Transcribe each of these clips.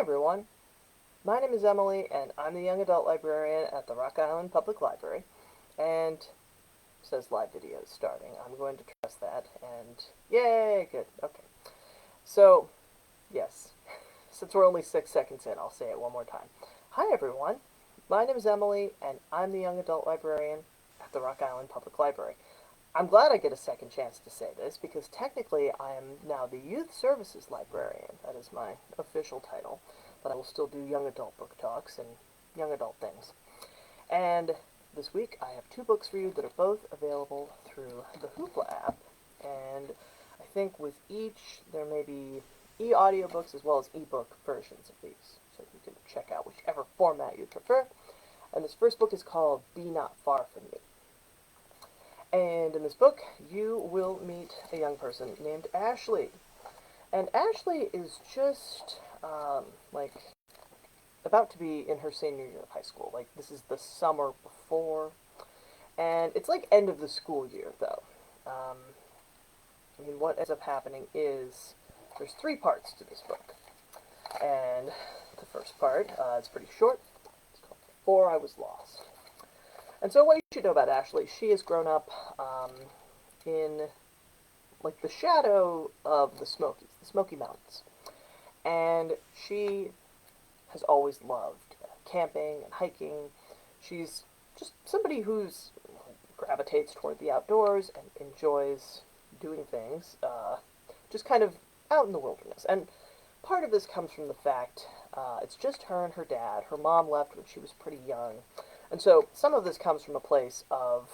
everyone. My name is Emily, and I'm the young adult librarian at the Rock Island Public Library. And it says live video is starting. I'm going to trust that, and yay, good. Okay. So, yes, since we're only 6 seconds in, I'll say it one more time. Hi, everyone. My name is Emily, and I'm the young adult librarian at the Rock Island Public Library. I'm glad I get a second chance to say this because technically I am now the Youth Services Librarian. That is my official title, but I will still do young adult book talks and young adult things. And this week I have two books for you that are both available through the Hoopla app, and I think with each there may be e-audiobooks as well as e-book versions of these, so you can check out whichever format you prefer. And this first book is called Be Not Far From Me. And in this book, you will meet a young person named Ashley. And Ashley is just, about to be in her senior year of high school. Like, this is the summer before. And it's like end of the school year, though. What ends up happening is there's three parts to this book. And the first part, is pretty short. It's called Before I Was Lost. And so what you should know about Ashley, she has grown up in, the shadow of the Smokies, the Smoky Mountains. And she has always loved camping and hiking. She's just somebody who's gravitates toward the outdoors and enjoys doing things, just kind of out in the wilderness. And part of this comes from the fact it's just her and her dad. Her mom left when she was pretty young. And so some of this comes from a place of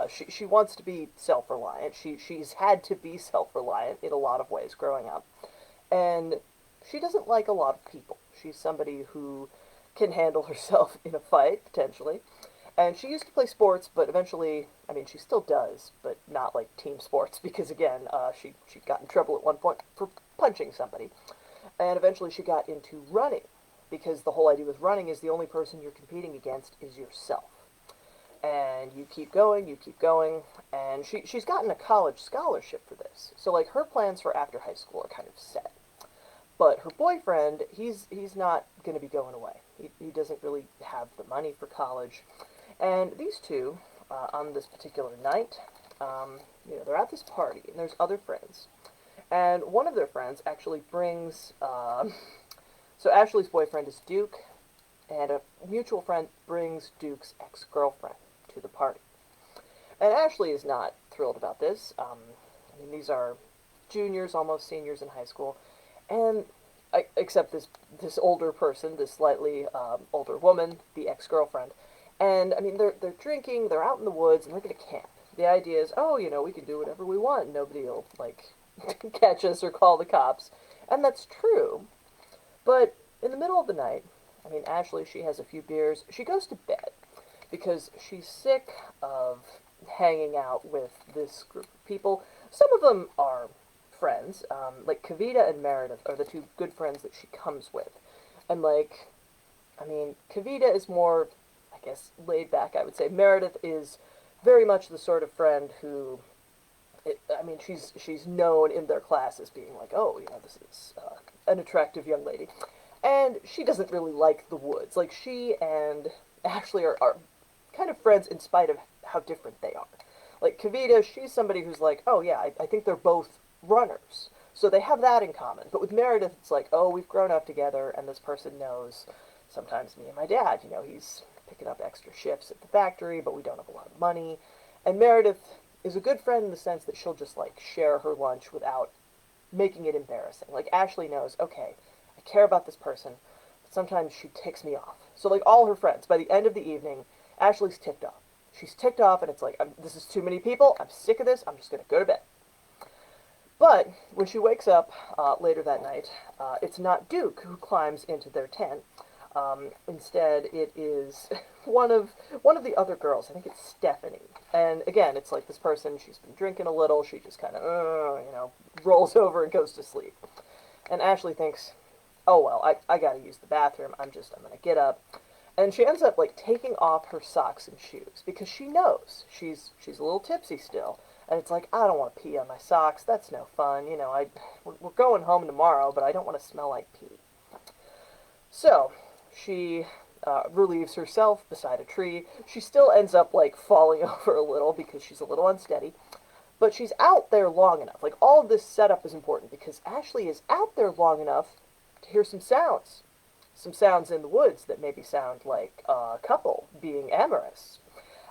she wants to be self-reliant. She's had to be self-reliant in a lot of ways growing up. And she doesn't like a lot of people. She's somebody who can handle herself in a fight, potentially. And she used to play sports, but eventually, she still does, but not like team sports, because again, she got in trouble at one point for punching somebody. And eventually she got into running, because the whole idea with running is the only person you're competing against is yourself. And you keep going, and she's gotten a college scholarship for this. So, her plans for after high school are kind of set. But her boyfriend, he's not going to be going away. He doesn't really have the money for college. And these two, on this particular night, they're at this party, and there's other friends. And one of their friends actually brings, so Ashley's boyfriend is Duke, and a mutual friend brings Duke's ex-girlfriend to the party. And Ashley is not thrilled about this. These are juniors, almost seniors in high school, and except this older person, this slightly older woman, the ex-girlfriend. And, they're drinking, they're out in the woods, and they're going to camp. The idea is, we can do whatever we want. Nobody will, catch us or call the cops. And that's true. But in the middle of the night, Ashley, she has a few beers. She goes to bed because she's sick of hanging out with this group of people. Some of them are friends. Kavita and Meredith are the two good friends that she comes with. And, Kavita is more, I guess, laid back, I would say. Meredith is very much the sort of friend who, she's known in their class as being like, this is an attractive young lady. And she doesn't really like the woods. She and Ashley are kind of friends in spite of how different they are. Kavita, she's somebody who's like, I think they're both runners. So they have that in common. But with Meredith, it's like, we've grown up together, and this person knows sometimes me and my dad, he's picking up extra shifts at the factory, but we don't have a lot of money. And Meredith is a good friend in the sense that she'll just, share her lunch without making it embarrassing. Ashley knows, okay, I care about this person, but sometimes she ticks me off. So, all her friends, by the end of the evening, Ashley's ticked off. She's ticked off, and it's like, this is too many people, I'm sick of this, I'm just going to go to bed. But when she wakes up later that night, it's not Duke who climbs into their tent. Instead, it is one of the other girls. I think it's Stephanie. And again, it's like this person, she's been drinking a little, she just kind of, rolls over and goes to sleep. And Ashley thinks, oh, well, I gotta use the bathroom, I'm gonna get up. And she ends up, taking off her socks and shoes, because she knows she's a little tipsy still. And it's like, I don't want to pee on my socks, that's no fun, we're going home tomorrow, but I don't want to smell like pee. So, she relieves herself beside a tree. She still ends up, like, falling over a little because she's a little unsteady. But she's out there long enough. Like, all of this setup is important because Ashley is out there long enough to hear some sounds. Some sounds in the woods that maybe sound like a couple being amorous.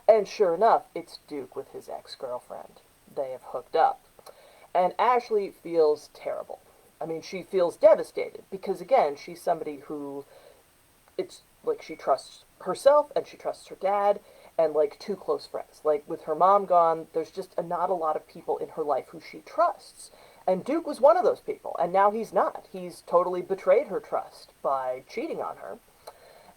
And sure enough, it's Duke with his ex-girlfriend. They have hooked up. And Ashley feels terrible. I mean, she feels devastated because, again, she's somebody who, it's like she trusts herself and she trusts her dad and, like, two close friends. Like, with her mom gone, there's just not a lot of people in her life who she trusts. And Duke was one of those people, and now he's not. He's totally betrayed her trust by cheating on her.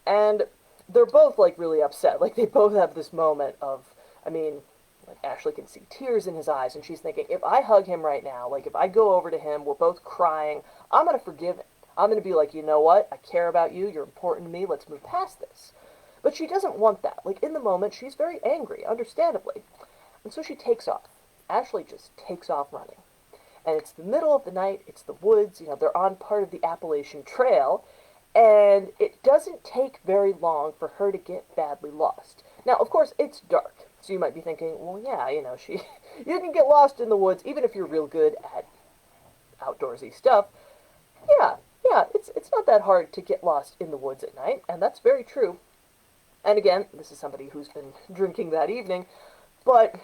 And they're both, like, really upset. Like, they both have this moment of, I mean, like, Ashley can see tears in his eyes, and she's thinking, if I hug him right now, like, if I go over to him, we're both crying, I'm going to forgive him. I'm going to be like, you know what? I care about you. You're important to me. Let's move past this. But she doesn't want that. Like, in the moment, she's very angry, understandably. And so she takes off. Ashley just takes off running. And it's the middle of the night, it's the woods, you know, they're on part of the Appalachian Trail, and it doesn't take very long for her to get badly lost. Now, of course, it's dark, so you might be thinking, well, yeah, you know, you can get lost in the woods, even if you're real good at outdoorsy stuff. Yeah, it's not that hard to get lost in the woods at night, and that's very true. And again, this is somebody who's been drinking that evening, but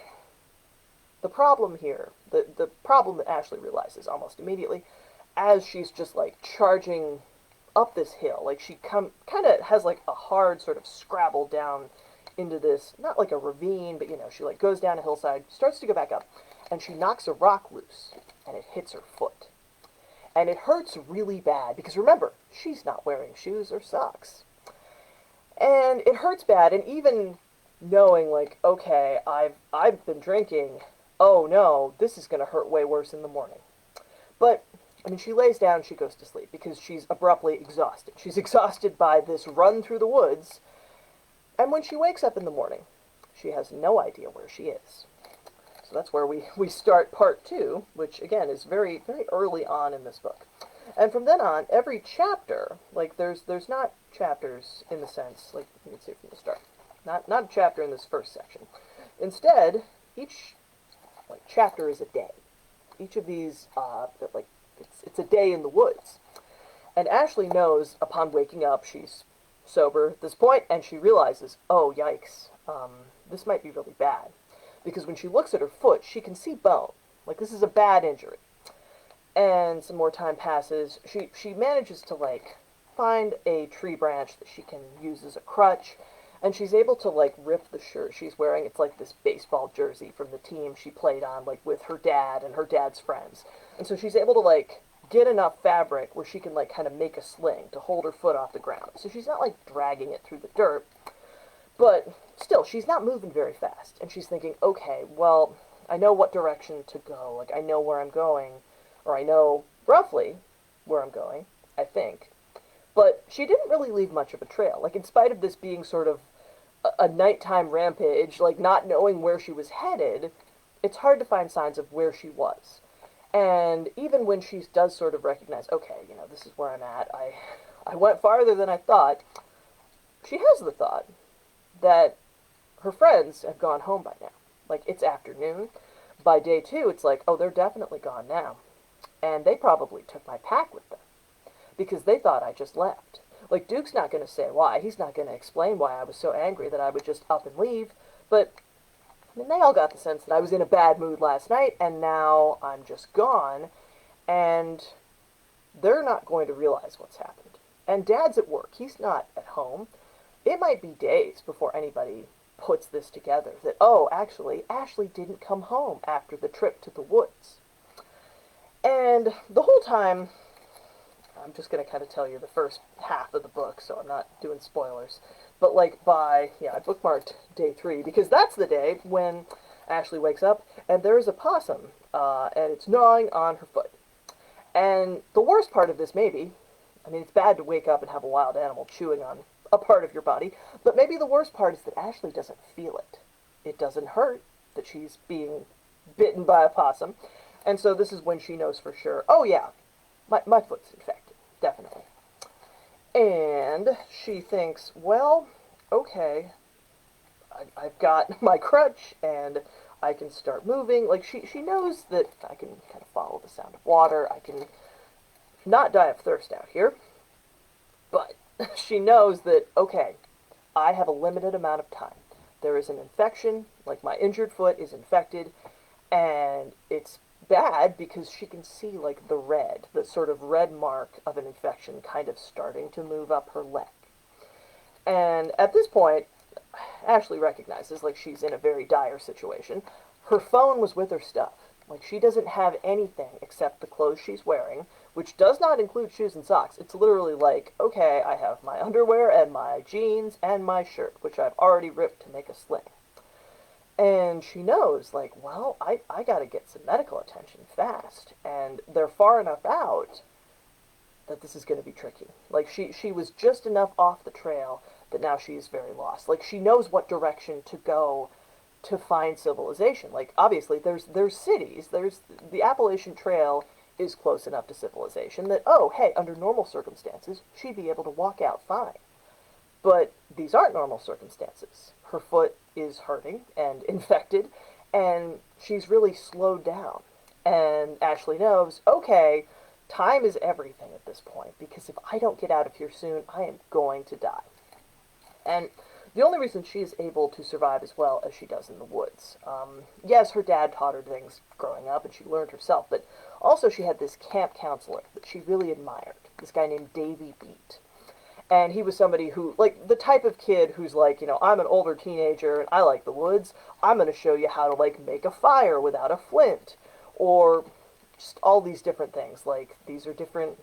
the problem here, the problem that Ashley realizes almost immediately, as she's just, like, charging up this hill, like, she kind of has, like, a hard sort of scrabble down into this, not like a ravine, but, you know, she, like, goes down a hillside, starts to go back up, and she knocks a rock loose, and it hits her foot. And it hurts really bad, because remember, she's not wearing shoes or socks. And it hurts bad, and even knowing, like, okay, I've been drinking, oh no, this is going to hurt way worse in the morning. But, I mean, she lays down, she goes to sleep, because she's abruptly exhausted. She's exhausted by this run through the woods, and when she wakes up in the morning, she has no idea where she is. So that's where we start part 2, which, again, is very, very early on in this book. And from then on, every chapter, like, there's not chapters in the sense, like, you can see from the start. Not a chapter in this first section. Instead, each, like, chapter is a day. Each of these, like, it's a day in the woods. And Ashley knows, upon waking up, she's sober at this point, and she realizes, oh, yikes, this might be really bad. Because when she looks at her foot, she can see bone. Like, this is a bad injury. And some more time passes. She manages to, like, find a tree branch that she can use as a crutch, and she's able to, like, rip the shirt she's wearing. It's like this baseball jersey from the team she played on, like, with her dad and her dad's friends. And so she's able to, like, get enough fabric where she can, like, kind of make a sling to hold her foot off the ground. So she's not, like, dragging it through the dirt. But still, she's not moving very fast. And she's thinking, okay, well, I know what direction to go. Like, I know where I'm going. Or I know, roughly, where I'm going, I think. But she didn't really leave much of a trail. Like, in spite of this being sort of a nighttime rampage, like, not knowing where she was headed, it's hard to find signs of where she was. And even when she does sort of recognize, okay, you know, this is where I'm at, I went farther than I thought, she has the thought that her friends have gone home by now. Like, it's afternoon. By day 2, it's like, oh, they're definitely gone now. And they probably took my pack with them. Because they thought I just left. Like, Duke's not going to say why. He's not going to explain why I was so angry that I would just up and leave. But, I mean, they all got the sense that I was in a bad mood last night, and now I'm just gone. And they're not going to realize what's happened. And Dad's at work. He's not at home. It might be days before anybody puts this together. That, oh, actually, Ashley didn't come home after the trip to the woods. And the whole time, I'm just going to kind of tell you the first half of the book, so I'm not doing spoilers. But, like, I bookmarked day 3, because that's the day when Ashley wakes up, and there's a possum, and it's gnawing on her foot. And the worst part of this, maybe, I mean, it's bad to wake up and have a wild animal chewing on a part of your body, but maybe the worst part is that Ashley doesn't feel it. It doesn't hurt that she's being bitten by a possum. And so this is when she knows for sure, oh yeah, my foot's infected, definitely. And she thinks, well, okay, I've got my crutch, and I can start moving. Like, she knows that I can kind of follow the sound of water. I can not die of thirst out here. But she knows that, okay, I have a limited amount of time. There is an infection, like my injured foot is infected, and it's bad because she can see, like, the sort of red mark of an infection kind of starting to move up her leg. And at this point, Ashley recognizes, like, she's in a very dire situation. Her phone was with her stuff. Like, she doesn't have anything except the clothes she's wearing, which does not include shoes and socks. It's literally like, okay, I have my underwear and my jeans and my shirt, which I've already ripped to make a sling. And she knows, like, well, I gotta get some medical attention fast. And they're far enough out that this is going to be tricky. Like, she was just enough off the trail that now she is very lost. Like, she knows what direction to go to find civilization. Like, obviously, there's cities, there's the Appalachian Trail is close enough to civilization that, oh, hey, under normal circumstances, she'd be able to walk out fine. But these aren't normal circumstances. Her foot is hurting and infected, and she's really slowed down. And Ashley knows, okay, time is everything at this point, because if I don't get out of here soon, I am going to die. And the only reason she is able to survive as well as she does in the woods. Yes, her dad taught her things growing up, and she learned herself, but also she had this camp counselor that she really admired, this guy named Davy Beat. And he was somebody who, like, the type of kid who's like, you know, I'm an older teenager and I like the woods. I'm going to show you how to, like, make a fire without a flint. Or just all these different things. Like, these are different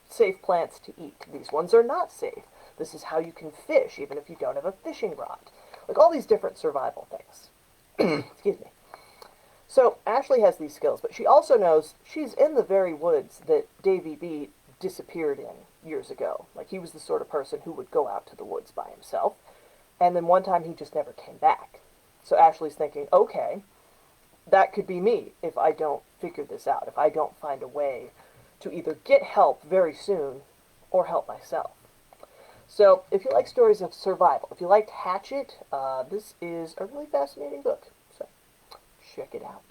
safe plants to eat. These ones are not safe. This is how you can fish, even if you don't have a fishing rod. Like, all these different survival things. Excuse me. So, Ashley has these skills, but she also knows she's in the very woods that Davy Beat disappeared in years ago. Like, he was the sort of person who would go out to the woods by himself, and then one time he just never came back. So Ashley's thinking, okay, that could be me if I don't figure this out, if I don't find a way to either get help very soon or help myself. So, if you like stories of survival, if you liked Hatchet, this is a really fascinating book. So, check it out.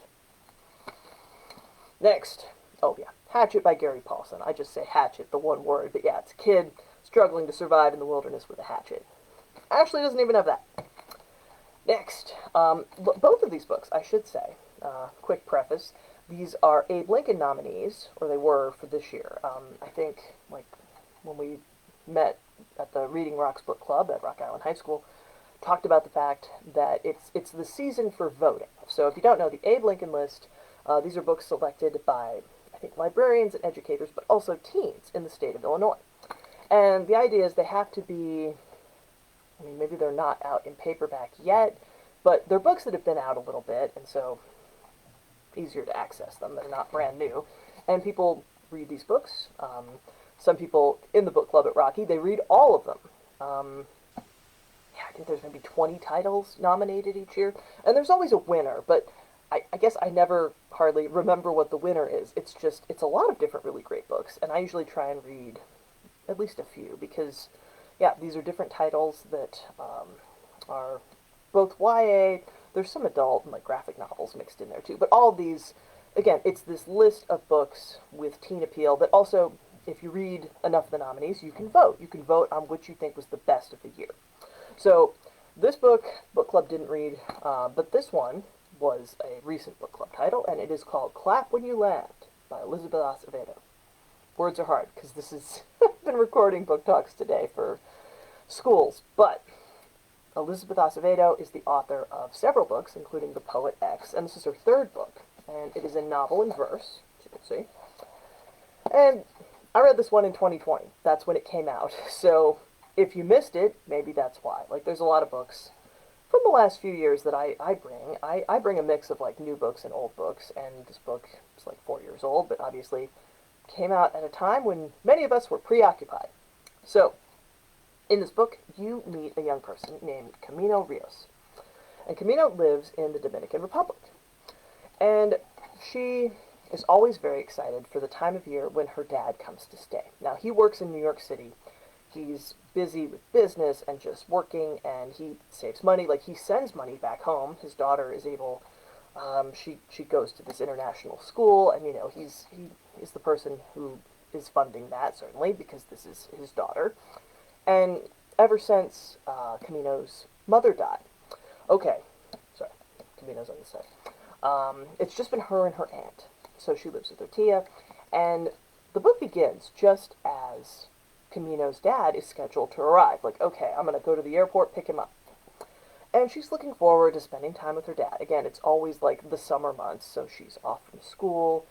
Next, oh yeah, Hatchet by Gary Paulson. I just say Hatchet, the one word, but yeah, it's a kid struggling to survive in the wilderness with a hatchet. Ashley doesn't even have that. Next, both of these books, I should say, quick preface, these are Abe Lincoln nominees, or they were for this year. I think, like, when we met at the Reading Rocks Book Club at Rock Island High School, talked about the fact that it's the season for voting. So if you don't know, the Abe Lincoln list, these are books selected by, I think, librarians and educators, but also teens in the state of Illinois. And the idea is they have to be, I mean, maybe they're not out in paperback yet, but they're books that have been out a little bit, and so easier to access them. They're not brand new. And people read these books. Some people in the book club at Rocky, they read all of them. Yeah, I think there's maybe 20 titles nominated each year. And there's always a winner, but I guess I never hardly remember what the winner is. It's just, it's a lot of different really great books, and I usually try and read at least a few, because, yeah, these are different titles that are both YA, there's some adult and, like, graphic novels mixed in there too, but all of these, again, it's this list of books with teen appeal that also, if you read enough of the nominees, you can vote. You can vote on which you think was the best of the year. So, this book club didn't read, but this one was a recent book club title, and it is called Clap When You Land by Elizabeth Acevedo. Words are hard, because this is, I've been recording book talks today for schools, but Elizabeth Acevedo is the author of several books, including The Poet X, and this is her third book, and it is a novel in verse, as you can see. And I read this one in 2020. That's when it came out. So if you missed it, maybe that's why. Like, there's a lot of books from the last few years that I bring. I bring a mix of, like, new books and old books, and this book is, like, 4 years old, but obviously came out at a time when many of us were preoccupied. So, in this book, you meet a young person named Camino Rios. And Camino lives in the Dominican Republic. And she is always very excited for the time of year when her dad comes to stay. Now, he works in New York City. he's busy with business and just working, and he saves money. Like, he sends money back home. His daughter is able, she goes to this international school, and, you know, he is the person who is funding that, certainly, because this is his daughter. And ever since Camino's mother died, okay, sorry, Camino's on the side. It's just been her and her aunt. So she lives with her tia, and the book begins just as Camino's dad is scheduled to arrive. Like, okay, I'm going to go to the airport, pick him up. And she's looking forward to spending time with her dad. Again, it's always like the summer months, so she's off from school,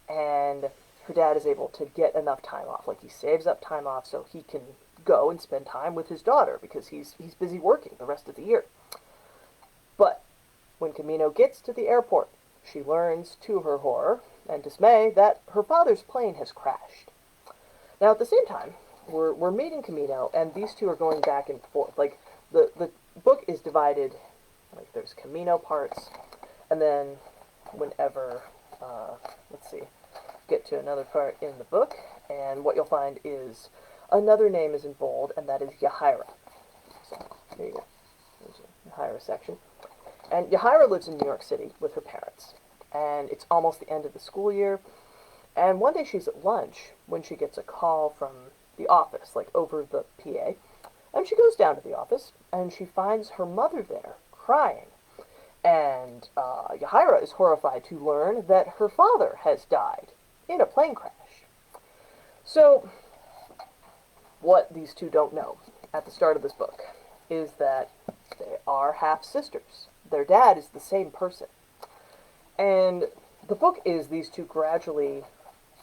and her dad is able to get enough time off. Like, he saves up time off so he can go and spend time with his daughter, because he's busy working the rest of the year. But when Camino gets to the airport, she learns, to her horror and dismay, that her father's plane has crashed. Now, at the same time, we're meeting Camino, and these two are going back and forth. Like, the book is divided, like, there's Camino parts, and then whenever, let's see, get to another part in the book, and what you'll find is another name is in bold, and that is Yahaira. So, there you go. There's a Yahaira section. And Yahaira lives in New York City with her parents, and it's almost the end of the school year, and one day she's at lunch when she gets a call from the office, like over the PA, and she goes down to the office, and she finds her mother there, crying, and Yahaira is horrified to learn that her father has died in a plane crash. So, what these two don't know at the start of this book is that they are half-sisters. Their dad is the same person. And the book is these two gradually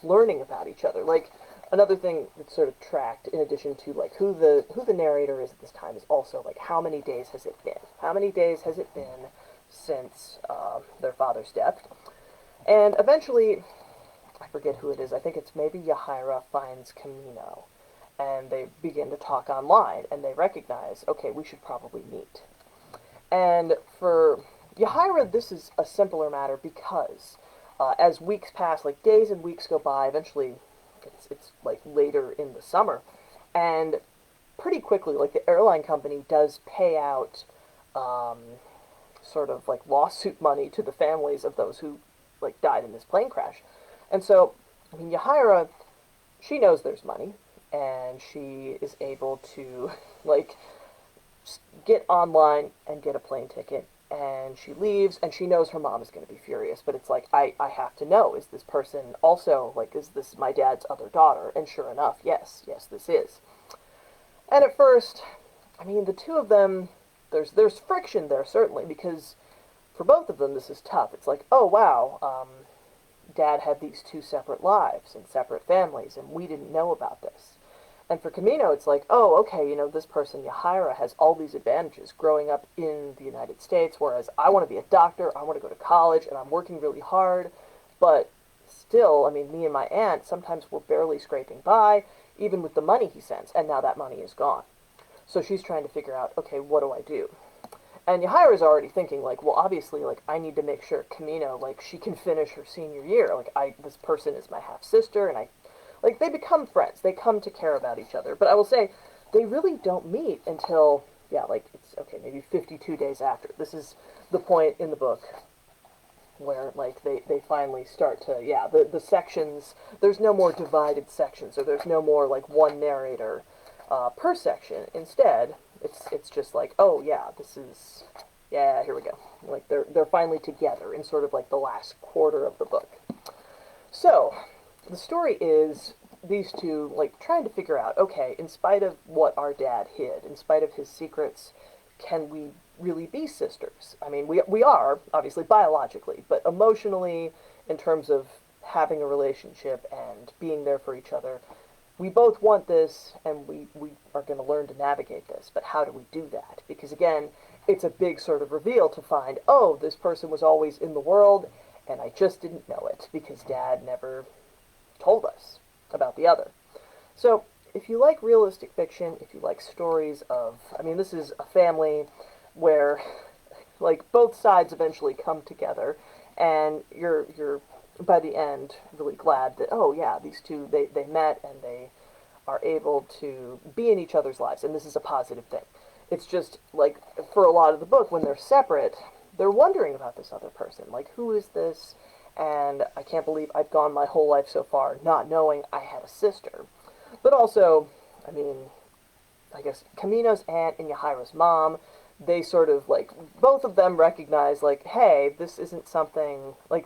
learning about each other. Like, another thing that's sort of tracked, in addition to, like, who the narrator is at this time, is also, like, how many days has it been? How many days has it been since their father's death? And eventually, I forget who it is, I think it's maybe Yahaira finds Camino, and they begin to talk online, and they recognize, okay, we should probably meet. And for Yahaira, this is a simpler matter because as weeks pass, like days and weeks go by, eventually it's like later in the summer, and pretty quickly, like, the airline company does pay out sort of like lawsuit money to the families of those who, like, died in this plane crash. And so, I mean, Yahaira, she knows there's money, and she is able to, like, get online and get a plane ticket, and she leaves, and she knows her mom is going to be furious, but it's like, I have to know, is this person also, like, is this my dad's other daughter? And sure enough, yes, this is. And at first, I mean, the two of them, there's friction there, certainly, because for both of them, this is tough. It's like, oh, wow, Dad had these two separate lives and separate families, and we didn't know about this. And for Camino, it's like, oh, okay, you know, this person, Yahaira, has all these advantages growing up in the United States, whereas I want to be a doctor, I want to go to college, and I'm working really hard, but still, I mean, me and my aunt, sometimes we're barely scraping by, even with the money he sends, and now that money is gone. So she's trying to figure out, okay, what do I do? And Yahaira's already thinking, like, well, obviously, like, I need to make sure Camino, like, she can finish her senior year. Like, this person is my half-sister, and like, they become friends. They come to care about each other. But I will say, they really don't meet until, yeah, like, it's, okay, maybe 52 days after. This is the point in the book where, like, they finally start to, yeah, the sections, there's no more divided sections, or there's no more, like, one narrator per section. Instead, it's just like, oh, yeah, this is, yeah, here we go. Like, they're finally together in sort of, like, the last quarter of the book. So, the story is these two, like, trying to figure out, okay, in spite of what our dad hid, in spite of his secrets, can we really be sisters? I mean, we are, obviously, biologically, but emotionally, in terms of having a relationship and being there for each other, we both want this, and we are going to learn to navigate this, but how do we do that? Because, again, it's a big sort of reveal to find, oh, this person was always in the world, and I just didn't know it, because Dad never told us about the other. So, if you like realistic fiction, if you like stories of, I mean, this is a family where, like, both sides eventually come together, and you're by the end, really glad that, oh, yeah, these two, they met, and they are able to be in each other's lives, and this is a positive thing. It's just, like, for a lot of the book, when they're separate, they're wondering about this other person. Like, who is this? And I can't believe I've gone my whole life so far not knowing I had a sister. But also, I mean, I guess Camino's aunt and Yahaira's mom, they sort of, like, both of them recognize, like, hey, this isn't something, like,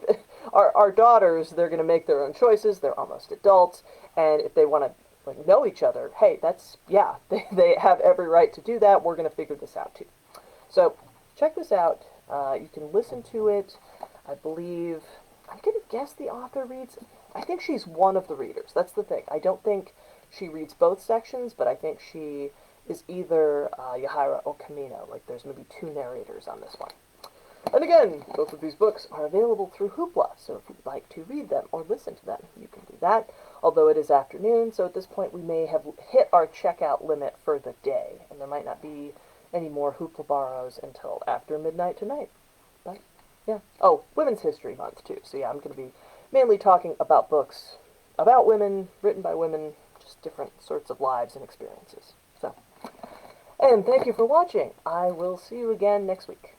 our daughters, they're going to make their own choices, they're almost adults, and if they want to, like, know each other, hey, that's, yeah, they have every right to do that, we're going to figure this out, too. So, check this out, you can listen to it, I believe, I'm going to guess the author reads, I think she's one of the readers, that's the thing, I don't think she reads both sections, but I think she is either Yahaira or Camino. Like, there's maybe two narrators on this one. And again, both of these books are available through Hoopla, so if you'd like to read them or listen to them, you can do that. Although it is afternoon, so at this point we may have hit our checkout limit for the day, and there might not be any more Hoopla borrows until after midnight tonight. But, yeah. Oh, Women's History Month, too. So yeah, I'm going to be mainly talking about books about women, written by women, just different sorts of lives and experiences. So, and thank you for watching. I will see you again next week.